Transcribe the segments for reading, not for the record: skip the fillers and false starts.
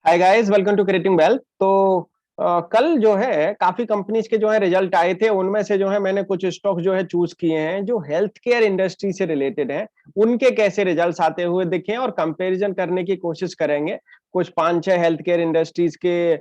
Hi guys, welcome to creating wealth. कल जो है काफी कंपनीज के जो है रिजल्ट आए थे। उनमें से जो है मैंने कुछ स्टॉक जो है चूज किए हैं जो हेल्थ केयर इंडस्ट्री से रिलेटेड हैं। उनके कैसे रिजल्ट्स आते हुए दिखे और कंपैरिजन करने की कोशिश करेंगे। कुछ 5-6 हेल्थ केयर इंडस्ट्रीज के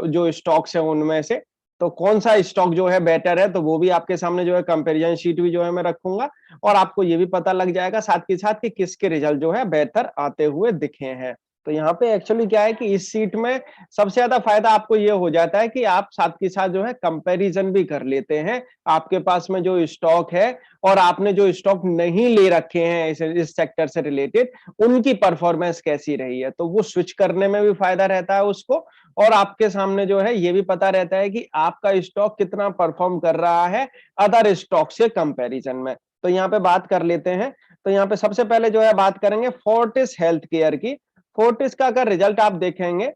जो स्टॉक्स हैं उनमें से तो कौन सा स्टॉक जो है बेटर है, तो वो भी आपके सामने जो है कंपैरिजन शीट भी जो है मैं रखूंगा। और आपको ये भी पता लग जाएगा साथ के साथ कि किसके रिजल्ट जो है बेहतर आते हुए दिखे हैं। तो यहाँ पे एक्चुअली क्या है कि इस सीट में सबसे ज्यादा फायदा आपको ये हो जाता है कि आप साथ के साथ जो है कंपैरिजन भी कर लेते हैं। आपके पास में जो स्टॉक है और आपने जो स्टॉक नहीं ले रखे हैं इस सेक्टर से रिलेटेड, उनकी परफॉर्मेंस कैसी रही है, तो वो स्विच करने में भी फायदा रहता है उसको। और आपके सामने जो है ये भी पता रहता है कि आपका स्टॉक कितना परफॉर्म कर रहा है अदर स्टॉक से कंपैरिजन में। तो यहाँ पे बात कर लेते हैं। तो यहाँ पे सबसे पहले जो है बात करेंगे फोर्टिस हेल्थ केयर की। फोर्टिस का अगर रिजल्ट आप देखेंगे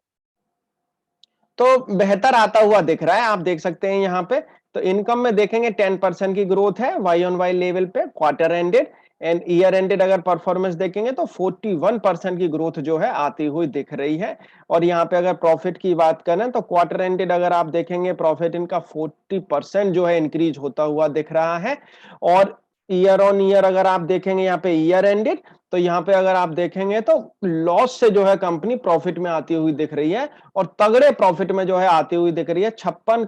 तो बेहतर आता हुआ दिख रहा है, आप देख सकते हैं यहाँ पे। तो इनकम में देखेंगे 10% की ग्रोथ है वाई ऑन वाई लेवल पे, quarter ended and year ended अगर परफॉर्मेंस देखेंगे तो 41% की ग्रोथ जो है आती हुई दिख रही है। और यहाँ पे अगर प्रॉफिट की बात करें तो क्वार्टर एंडेड अगर आप देखेंगे प्रॉफिट इनका 40% जो है इंक्रीज होता हुआ दिख रहा है। और ईयर ऑन ईयर अगर आप देखेंगे यहाँ पे ईयर एंडेड, तो यहाँ पे अगर आप देखेंगे तो लॉस से जो है कंपनी प्रॉफिट में आती हुई दिख रही है। और तगड़े प्रॉफिट में जो है आती हुई दिख रही है। 56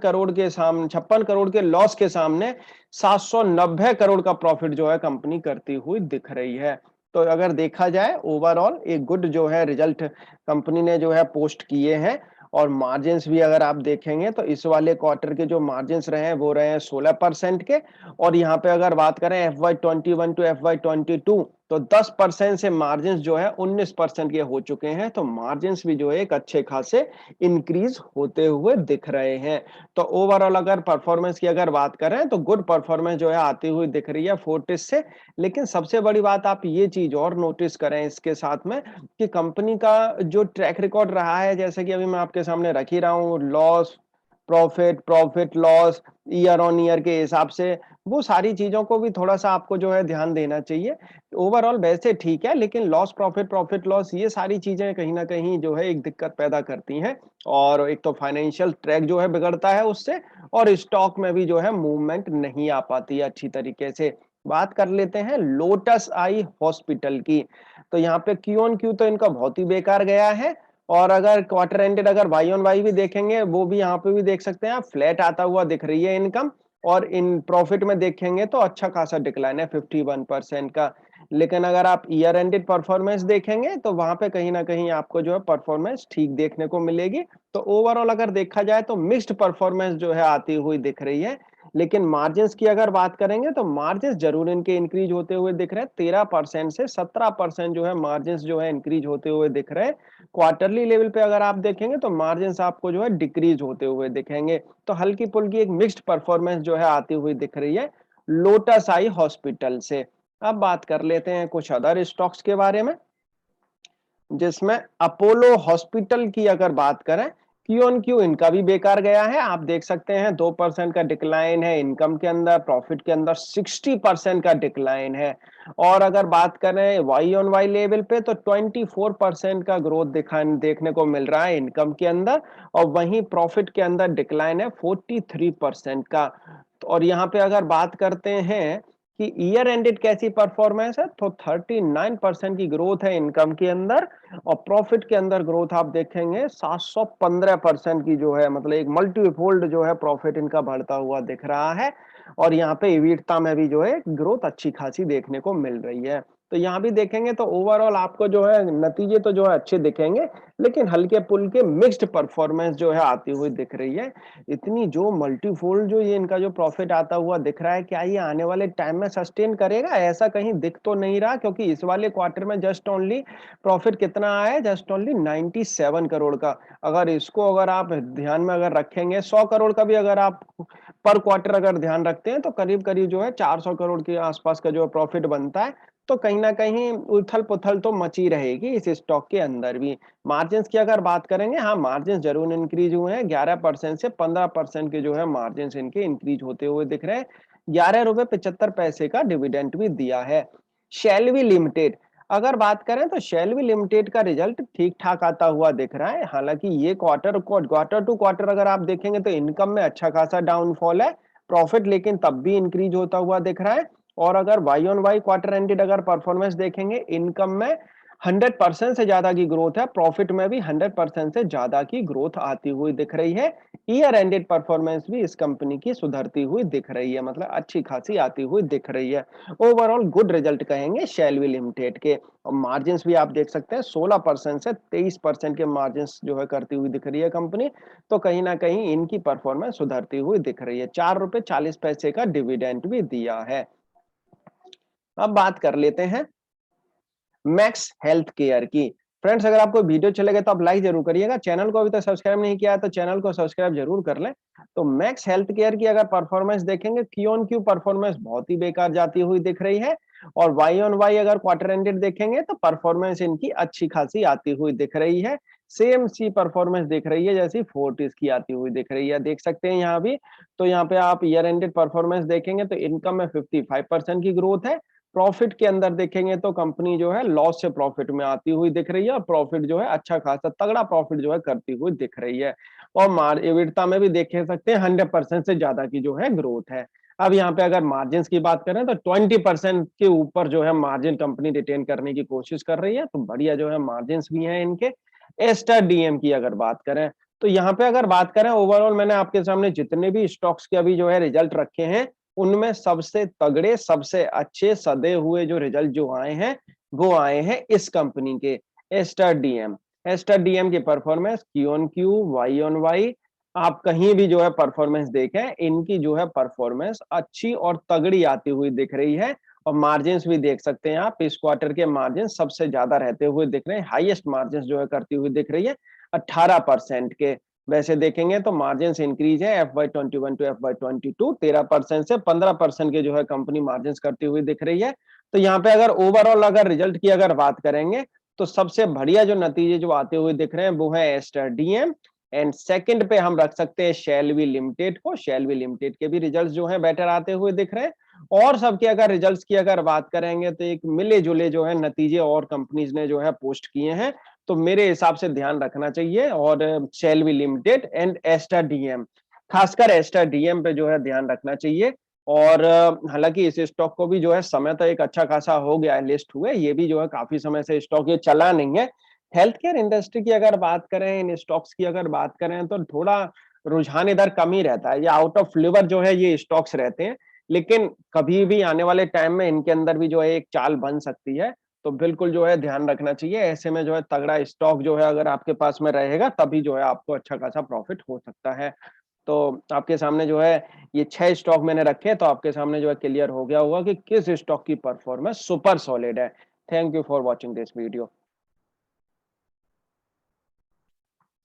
करोड़ के लॉस के सामने 790 करोड़ का प्रॉफिट जो है कंपनी करती हुई दिख रही है। तो अगर देखा जाए ओवरऑल एक गुड जो है रिजल्ट कंपनी ने जो है पोस्ट किए हैं। और मार्जिन्स भी अगर आप देखेंगे तो इस वाले क्वार्टर के जो मार्जिन्स रहे हैं वो रहे हैं 16% के। और यहाँ पे अगर बात करें FY21 टू FY22 तो 10% से मार्जिन जो है 19% के हो चुके हैं। तो मार्जिन भी जो है एक अच्छे खासे इंक्रीज होते हुए दिख रहे हैं। तो ओवरऑल अगर परफॉर्मेंस की अगर बात करें तो गुड परफॉर्मेंस जो है आती हुई दिख रही है फोर्टिस से। लेकिन सबसे बड़ी बात आप ये चीज और नोटिस करें इसके साथ में कि कंपनी का जो ट्रैक रिकॉर्ड रहा है, जैसे कि अभी मैं आपके सामने रख ही रहा हूँ, loss profit profit loss year on year के हिसाब से, वो सारी चीजों को भी थोड़ा सा आपको जो है ध्यान देना चाहिए। ओवरऑल वैसे ठीक है, लेकिन लॉस प्रॉफिट प्रॉफिट लॉस ये सारी चीजें कहीं ना कहीं जो है एक दिक्कत पैदा करती हैं। और एक तो फाइनेंशियल ट्रैक जो है बिगड़ता है उससे, और स्टॉक में भी जो है मूवमेंट नहीं आ पाती है अच्छी तरीके से। बात कर लेते हैं लोटस आई हॉस्पिटल की। तो यहाँ पे क्यू ऑन क्यू तो इनका बहुत ही बेकार गया है। और अगर क्वार्टर एंडेड अगर वाई ऑन वाई भी देखेंगे वो भी यहाँ पे भी देख सकते हैं आप, फ्लैट आता हुआ दिख रही है इनकम। और इन प्रॉफिट में देखेंगे तो अच्छा खासा डिक्लाइन है 51% का। लेकिन अगर आप ईयर एंडेड परफॉर्मेंस देखेंगे तो वहां पे कहीं ना कहीं आपको जो है परफॉर्मेंस ठीक देखने को मिलेगी। तो ओवरऑल अगर देखा जाए तो मिक्स्ड परफॉर्मेंस जो है आती हुई दिख रही है। लेकिन मार्जिन्स की अगर बात करेंगे तो मार्जिन्स जरूर इनके इंक्रीज होते हुए दिख रहे हैं। 13% से 17% जो है मार्जिन्स जो है इंक्रीज होते हुए दिख रहे हैं। क्वार्टरली लेवल पे अगर आप देखेंगे तो मार्जिन्स आपको जो है डिक्रीज होते हुए दिखेंगे। तो हल्की पुल्की एक मिक्स्ड परफॉर्मेंस जो है आती हुई दिख रही है लोटस आई हॉस्पिटल से। अब बात कर लेते हैं कुछ अदर स्टॉक्स के बारे में, जिसमें अपोलो हॉस्पिटल की अगर बात करें, क्यू ऑन क्यू इनका भी बेकार गया है। आप देख सकते हैं 2% का डिक्लाइन है इनकम के अंदर, प्रॉफिट के अंदर 60% का डिक्लाइन है। और अगर बात करें वाई ऑन वाई लेवल पे तो 24% का ग्रोथ देखने को मिल रहा है इनकम के अंदर। और वहीं प्रॉफिट के अंदर डिक्लाइन है 43% का। और यहाँ पे अगर बात करते हैं कि ईयर एंडेड कैसी परफॉर्मेंस है, तो 39% की ग्रोथ है इनकम के अंदर। और प्रॉफिट के अंदर ग्रोथ आप देखेंगे 715% की जो है, मतलब एक मल्टीफोल्ड जो है प्रॉफिट इनका बढ़ता हुआ दिख रहा है। और यहाँ पे EBITDA में भी जो है ग्रोथ अच्छी खासी देखने को मिल रही है। तो यहाँ भी देखेंगे तो ओवरऑल आपको जो है नतीजे तो जो है अच्छे दिखेंगे, लेकिन हल्के पुल्के मिक्स्ड परफॉर्मेंस जो है आती हुई दिख रही है। इतनी जो मल्टीफोल्ड जो ये इनका जो प्रॉफिट आता हुआ दिख रहा है, क्या ये आने वाले टाइम में सस्टेन करेगा? ऐसा कहीं दिख तो नहीं रहा, क्योंकि इस वाले क्वार्टर में जस्ट ओनली प्रॉफिट कितना आया है, जस्ट ओनली 97 करोड़ का। अगर इसको अगर आप ध्यान में अगर रखेंगे 100 करोड़ का भी अगर आप पर क्वार्टर अगर ध्यान रखते हैं तो करीब करीब जो है 400 करोड़ के आसपास का जो प्रॉफिट बनता है। तो कहीं ना कहीं उथल पुथल तो मची रहेगी इस स्टॉक के अंदर भी। मार्जिन्स की अगर बात करेंगे, हाँ मार्जिन जरूर इंक्रीज हुए हैं, 11% से 15% के जो है मार्जिन इनके इंक्रीज होते हुए दिख रहे हैं। 11 रुपए 75 पैसे का डिविडेंड भी दिया है। शेल्वी लिमिटेड, अगर बात करें तो शेल्वी लिमिटेड का रिजल्ट ठीक-ठाक आता हुआ दिख रहा है। हालाँकि ये क्वार्टर टू क्वार्टर अगर आप देखेंगे तो इनकम में अच्छा खासा डाउनफॉल है। प्रॉफिट लेकिन तब भी इंक्रीज होता हुआ दिख रहा है। और अगर Y on Y quarter ended अगर परफॉर्मेंस देखेंगे, इनकम में 100% से ज्यादा की ग्रोथ है, प्रॉफिट में भी 100% से ज्यादा की ग्रोथ आती हुई दिख रही है। ईयर एंडेड परफॉर्मेंस भी इस कंपनी की सुधरती हुई दिख रही है, मतलब अच्छी खासी आती हुई दिख रही है। ओवरऑल गुड रिजल्ट कहेंगे शेल्वी लिमिटेड के। और मार्जिन भी आप देख सकते हैं 16% से 23% के मार्जिन जो है करती हुई दिख रही है कंपनी। तो कहीं ना कहीं इनकी परफॉर्मेंस सुधरती हुई दिख रही है। 4 रुपए 40 पैसे का डिविडेंड भी दिया है। अब बात कर लेते हैं मैक्स हेल्थ केयर की। फ्रेंड्स, अगर आपको वीडियो चलेगा तो आप लाइक जरूर करिएगा। चैनल को अभी तक सब्सक्राइब नहीं किया है तो चैनल को सब्सक्राइब जरूर कर लें। तो मैक्स हेल्थ केयर की अगर परफॉर्मेंस देखेंगे, क्यू ऑन क्यू परफॉर्मेंस बहुत ही बेकार जाती हुई दिख रही है। और वाई ऑन वाई अगर क्वार्टर एंडेड देखेंगे तो परफॉर्मेंस इनकी अच्छी खासी आती हुई दिख रही है। सेम सी परफॉर्मेंस दिख रही है जैसी फोर्टिस की आती हुई दिख रही है, देख सकते हैं यहाँ भी। तो यहाँ पे आप ईयर एंडेड परफॉर्मेंस देखेंगे तो इनकम में 55% की ग्रोथ है। प्रॉफिट के अंदर देखेंगे तो कंपनी जो है लॉस से प्रॉफिट में आती हुई दिख रही है, और प्रॉफिट जो है अच्छा खासा तगड़ा प्रॉफिट जो है करती हुई दिख रही है। और EBITDA में भी देख सकते हैं 100% से ज्यादा की जो है ग्रोथ है। अब यहाँ पे अगर मार्जिन की बात करें तो 20% के ऊपर जो है मार्जिन कंपनी रिटेन करने की कोशिश कर रही है, तो बढ़िया जो है मार्जिन भी है इनके। एस्टर डीएम की अगर बात करें तो यहाँ पे अगर बात करें ओवरऑल, मैंने आपके सामने जितने भी स्टॉक्स के अभी जो है रिजल्ट रखे हैं, उनमें सबसे तगड़े, सबसे अच्छे सदे हुए जो रिजल्ट जो आए हैं, वो आए हैं इस कंपनी के, एस्टर डीएम। एस्टर डीएम की performance Q on Q, Y on Y, आप कहीं भी जो है परफॉर्मेंस देखें, इनकी जो है परफॉर्मेंस अच्छी और तगड़ी आती हुई दिख रही है। और मार्जिन भी देख सकते हैं आप, इस क्वार्टर के मार्जिन सबसे ज्यादा रहते हुए दिख रहे हैं, हाईएस्ट मार्जिन जो है करती हुई दिख रही है 18% के। वैसे देखेंगे तो मार्जिन इंक्रीज है FY21 टू FY22, 13% से 15% के जो है कंपनी मार्जिन करती हुई दिख रही है। तो यहाँ पे अगर ओवरऑल अगर रिजल्ट की अगर बात करेंगे तो सबसे बढ़िया जो नतीजे जो आते हुए दिख रहे हैं वो है एस्टर डीएम। एंड सेकंड पे हम रख सकते हैं शेल्वी लिमिटेड को। शेल्वी लिमिटेड के भी रिजल्ट्स जो है बेटर आते हुए दिख रहे हैं। और सबके अगर रिजल्ट्स की अगर बात करेंगे तो एक मिले जुले जो है नतीजे और कंपनीज ने जो है पोस्ट किए हैं, तो मेरे हिसाब से ध्यान रखना चाहिए। और शेल्वी लिमिटेड एंड एस्टर डीएम, खासकर एस्टर डीएम पे जो है ध्यान रखना चाहिए। और हालांकि इस स्टॉक को भी जो है समय तो एक अच्छा खासा हो गया है लिस्ट हुए, ये भी जो है काफी समय से स्टॉक ये चला नहीं है। हेल्थ केयर इंडस्ट्री की अगर बात करें, इन स्टॉक्स की अगर बात करें तो थोड़ा रुझान इधर कम ही रहता है, ये आउट ऑफ फ्लेवर जो है ये स्टॉक्स रहते हैं। लेकिन कभी भी आने वाले टाइम में इनके अंदर भी जो है एक चाल बन सकती है, तो बिल्कुल जो है ध्यान रखना चाहिए। ऐसे में जो है तगड़ा स्टॉक जो है अगर आपके पास में रहेगा तभी जो है आपको अच्छा खासा प्रॉफिट हो सकता है। तो आपके सामने जो है ये 6 स्टॉक मैंने रखे, तो आपके सामने जो है क्लियर हो गया होगा कि किस स्टॉक की परफॉर्मेंस सुपर सॉलिड है। Thank you for watching this video.